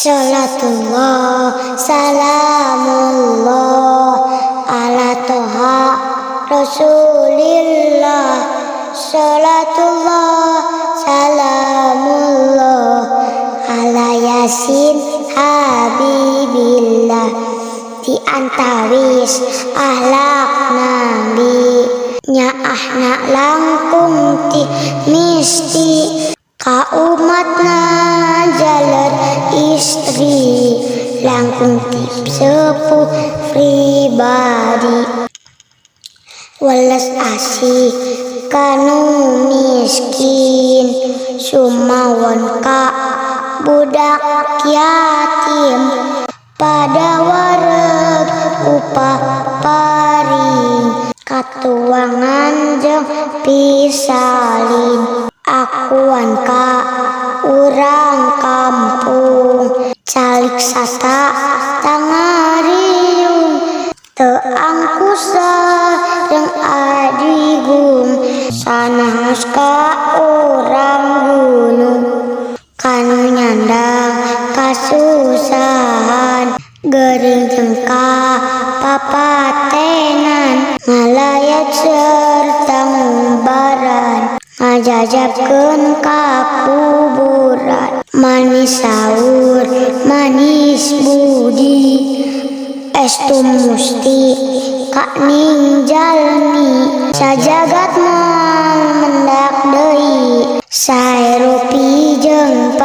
Salatullah, salamullah ala toha rasulillah. Salatullah, salamullah ala yasin habibillah. Di antawis ahlak nabi nyaahna langkung ti misti ka umatna jalan istri langkung ti sepuh pribadi welas asih kanu miskin sumawon ka budak yatim pada wareg upah paring katuangan jeung pisalin akuan ka urang kampung calik sata tangariung teu angkusa jeung adigung sanes ka urang gunung kanu nyandang kasusahan gering jengka papatenan ngalayat serta ngubaran ngajajabkeun ka kuburan manis saur manis budi estu musti ka ning jalmi sajagat moal mendak deui sae rupi jeung